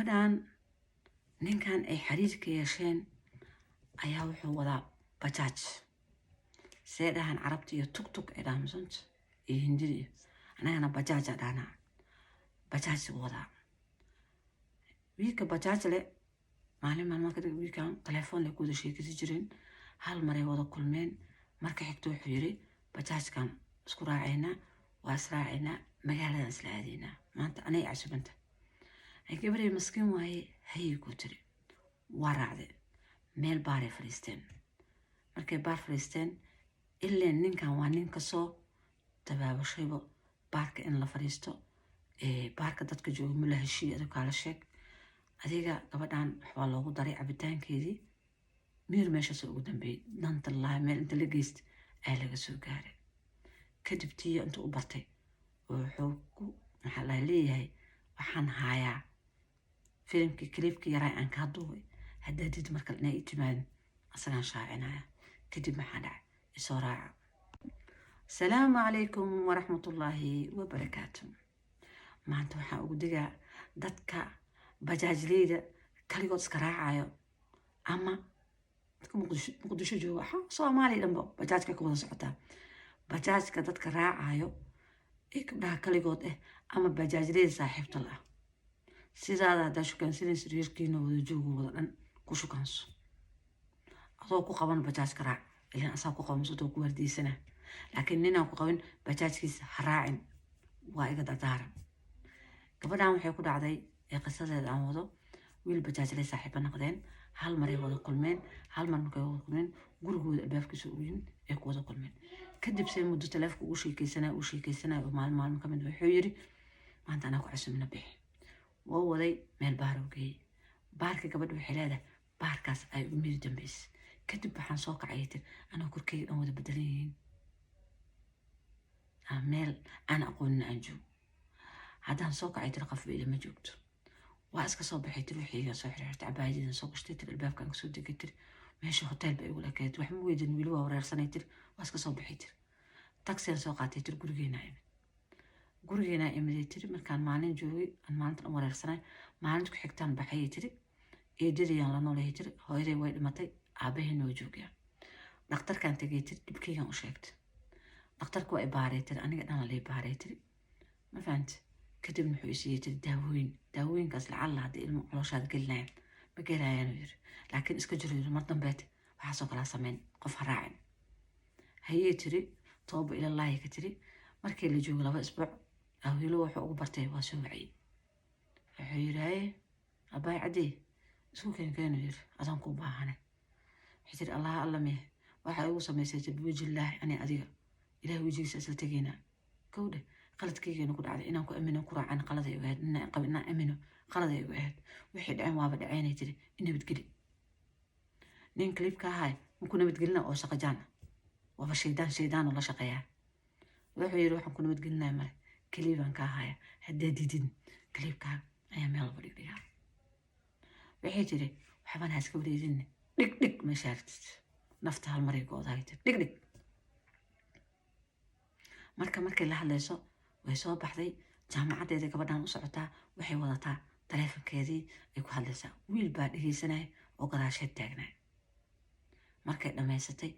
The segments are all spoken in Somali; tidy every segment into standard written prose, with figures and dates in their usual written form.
gabadhan ninkan ay xiriirka yeesheen ayaa wuxuu wadaa bajaaj see dhahan carabta iyo tugtug ay dhahamsanta iyo hindida iyo anagana bajaaja dhahnaa bajaaj wadaa wiilka bajaaj le maalin maalmaa kadib wiilkan telefoon lay ku wada sheekaysi jireen hal maray wada kulmeen marka xigta wuxuu yiri bajaajkan isku raacaynaa waa israacaynaa magaaladan isla aadaynaa maanta anay casubanta ay gabarey maskiin waaye hayay ku tiri waa raacde meel baaray fadhiisteen markay baar fadhiisteen ileen ninkan waa nin kasoo dabaabashayba baarka in la fadhiisto baarka dadka jooga ma la heshiiyo adiga kaala sheeg adiga gabadhan waxbaa loogu daray cabitaankeedii miir meeshaas ugu dambeeyey danta lahaa meel inta la geysta ayaa laga soo gaaray kadib tiyo inta u bartay wuxuu ku maxaa la leeyahay waxaan haayaa filimkii kaliibkii yaraa aan kaa duubay haddaa did marka inay timaadin asagaan shaacinaya kadib maxaa dhacay isoo raaca asalaamu calaykum waraxmatullaahi wabarakaatu maanta waxaan ugu digaa dadka bajaajleyda kaligood iska raacayo ama dadka muqdisho jooga soomaaliya dhanba bajaajka ka wada socotaa bajaajka dadka raacayo ee gabdhaha kaligood ama bajaajleyda saaxiibta la sidaada haddaa shukaansanaysa reerkiina wada joogo wada dhan ku shukaanso adoo ku qaban bajaajka raac ilaan asaa ku qaban masodoo ku waardiisana laakiin ninaan ku qabin bajaajkiisa ha raacin waa iga dardaaran gabadhan waxay ku dhacday ee qisadeeda aan wado wiil bajaajley saaxiiba noqdeen hal maray wada kulmeen hal mar markay wada kulmeen gurigooda albaabkiisa ugu yimid ay ku wada kulmeen kadib say muddo taleefka ugu sheekaysanaya oo maalin ka mid wuxuu yiri maanta anaa ku casumina bixi waa waday meel baar u geeyey baarka gabadha waxay leedahay baarkaas ay u miri dambeys kadib waxaan soo kacay tir anaa korkeyga dhan wada bedelan yihiin meel aan aqoonin aan joogo haddaan soo kacay tir qof bayla ma joogto waa iska soo baxay tir wixii soo xirxirtay cabaayadiidan soo gashtay tir albaabkaan kasoo degay tir meesha hotel bay igu lakeed wax ma weydan weli waa wareersanay tir waa iska soo baxay tir taxian soo qaatay tir gurigeena imiday tiri markaan maalin joogay aan maalinta dhan wareersanay maalinta ku xigtaan baxayay tiri eedadayaan la noolahay tiri hooyaday way dhimatay aabahayna waa joogayaan dhakhtarkaan tegay tiri dhibkaygaan u sheegtay dhakhtarka waa i baaray tiri aniga dhan la baaray tiri ma fahamti kadib wuxuu i siiyey tiri daawooyinkaas lacalla haddii ilmo calooshaada gelinayaan ma gelayaanu yiri laakiin iska jiro yiri mar dambeet waxaasoo kalaa sameyn qof ha raacin hayee tiri tooba ilallaahi ka tiri markii la joogo 2 isbuuc awilo wuxuu ugu bartay waa soo wacay wuxuu yiri abaay cadii isku keenkeenu yiri adaan ku baahanay wuxuu yiri allah alla mee waxa ugu sameysay wajillaahi ani adiga ilaahay wajigiisa isla tageena kowde qaladkaygeena ku dhacday inaan ku amino ku raacan qaladay u ahayd inaan qabina amino qaladay u ahayd wixii dhacay waaba dhacaynay tiri in nabadgeli nin clipka ahay ku nabadgelina oo shaqajaan waaba shaydaan oo la shaqeeyaa wuxuu yiri waxaan ku nabadgelinaa mare kaliibaan ka ahaya haddaa didin kaliibkaa ayaa meel walba dhigdhigaa waxay tiri waxbaan ha iska wareedin dhig meesha aragtid nafta hal maray goodahay tir dhig markay la hadlayso way soo baxday jaamacadeeda gabadhan u socotaa waxay wadataa taleefankeedii ay ku hadlaysaa wiil baa dhegeysanaya oo gadaasheed taagnaa markay dhammaysatay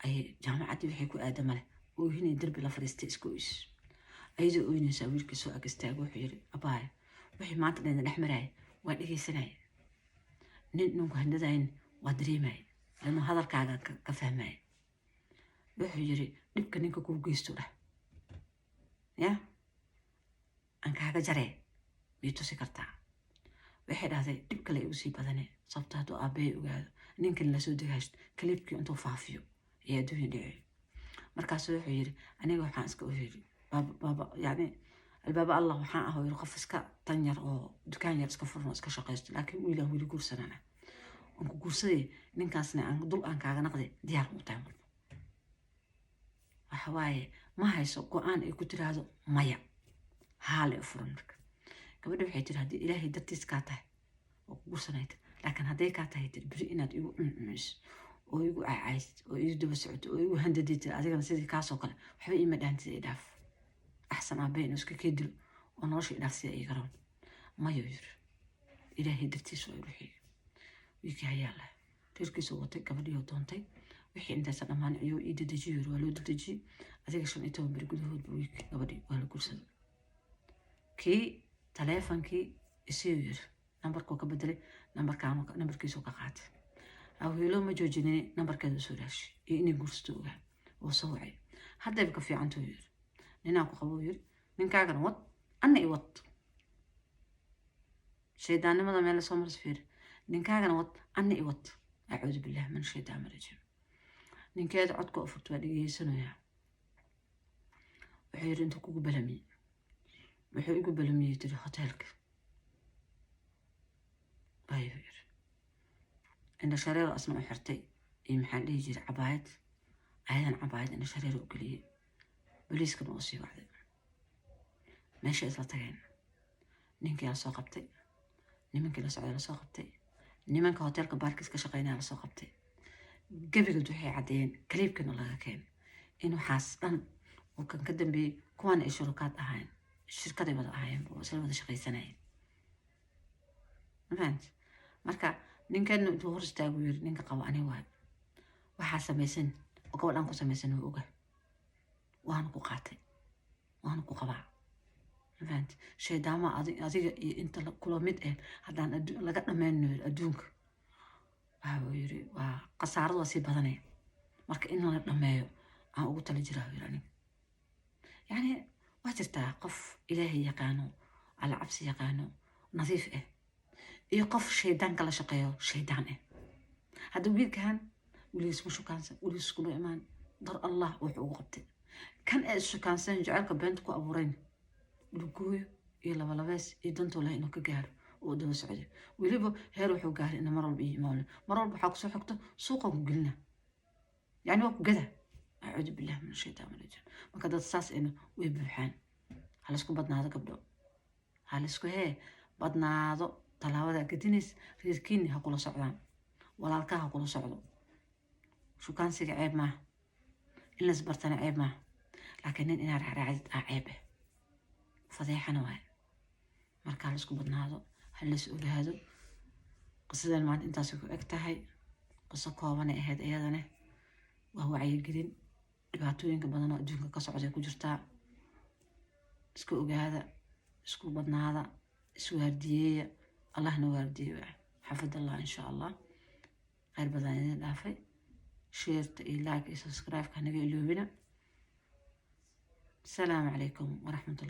ayay jaamacaddii waxay ku aadamale oohinay darbi la fadhiistay isku is ayadoo ooynaysaa wiilkii soo ag istaago wuxuu yiri abaaya wixii maanta dhan dhex maraya waa dhegeysanaya ninku handadayn waa dareemaya lanu hadalkaaga ka fahmaya wuxuu yiri dhibka ninka kuu geysto dhah ya aan kaaga jaree may tusi kartaa waxay dhahday dhib kale igu sii badane sababta hadduu aabbahay ogaado ninkan lasoo degaasto kaliibkii intuu faafiyo iyo adduunya dhicey markaasuu wuxuu yiri aniga waxaan iska u yiri baaba yani albaaba allah waxaan aho yiri qof iska tan yar oo dukaan yar iska furan oo iska shaqaysto laakiin wiilaan weli guursanana aan ku guursaday ninkaasna aan dul aan kaaga naqday diyaar u tahay waxa waaye ma hayso go-aan ay ku tiraahdo maya haale u furan marka gabadha waxay tiri haddii ilaahay dartiis kaa tahay oo ku guursanayta laakiin hadday kaa tahay tiri beri inaad igu cuncumayso oo igu cacaysid oo igu daba socoto oo igu handadid adigana sidii kaasoo kale waxba iima dhaantid ay dhaaf axsan aabbahay inuu iska kee dilo oo nolosha idhaaf sida ay garoon mayo yiri ilaahay dartiis waa ruuxii wiilkii hayaa leh reerkiisu watay gabadhii doontay wixii intaas dhammaan ayuu ii dadajiyay waa loo dadajiyay adiga 15 bari gudahood buu wiilkii gabadhii waa la guursaday kii taleefankii isii yiri nambarkuu ka bedelay nambarkiisu ka qaatay awiilo ma joojinin nambarkeeda soo raashay iyo inay guursato ogaa oo soo wacay haddayba ka fiicantuu yiri ninaan ku qabo yiri ninkaagana wad anna i wad shaydaannimada meel soo maris fiir ninkaagana wad anna i wad acuudu billahi min shaydaan rajim ninkeeda codka ufurta waa dhegeysanaya wuxuu yiri inta kugu balamiyey wuxuu igu balamiyey tiri hoteelka ayuu yiri inda shareero asna u xirtay iyo maxaa dhihi jiray cabaayad ayadan cabaayad inda shareero u geliyey boliiskana uu sii wacday meesha isla tageen ninkii la soo qabtay nimankii la socday la soo qabtay nimanka hoteelka baarkiis ka shaqeynaya la soo qabtay gabigood waxay caddeeyeen kaliibkana laga keenay in waxaas dhan oo kan ka dambeeyey kuwan ay shurakaad ahaayeen shirkaday wada ahaayeen oo isla wada shaqaysanayeen mafahant marka ninkeedna intuu hor istaagu yiri ninka qabo ani waay waxaa samaysan oo gabadhan ku samaysan oo oga waana ku qaatay waana ku qabaa mafahant shaydaama adiga iyo inta kula mid ah haddaan laga dhammaynayo adduunka waxaa yiri waa qasaarada sii badanaya marka in la dhammeeyo aan ugu tala jiraa yiri aniga yani waa jirtaa qof ilaahay yaqaano alla cabsi yaqaano nadiif ah iyo qof shaydaanka la shaqeeyo shaydaan ah hadda wiilkan weligiis ma shukaansan weligiis kula imaan dar allah wuxuu ugu qabtay kan ay shukaansan jacaylka beenta ku abuurayn lugooyo iyo labalabees iyo dantoo leh inuu ka gaaro oo daba socdo weliba heer wuxuu gaaray in mar walba iyo imaano mar walba waxaa kusoo xigto suuqa ku gelina yani waa ku gada acuudu billahi min ashaytaan rajim marka dad saas ina way buuxaan halaisku badnaado gabdho halaisku badnaado talaabada gadinays reerkiini ha kula socdaan walaalkaa ha kula socdo shukaansiga ceeb maaha in las bartana ceeb maaha laakiin nin inaad raacraacdid ceeb fadeexana waay marka halaisku badnaado halas ogaado qisadan maanta intaasay ku eg tahay qiso koobanay ahayd iyadane waa wacyigelin dhibaatooyinka badan oo adduunka ka socday ku jirtaa isku ogaada isku badnaada iswaardiyeeya allahna waardiyeeyo xafid allah insha allah khayr badan idin dhaafay sheerta iyo like iyo subscribe-ka naga iloobina asalaamu calaykum waraxmatullahi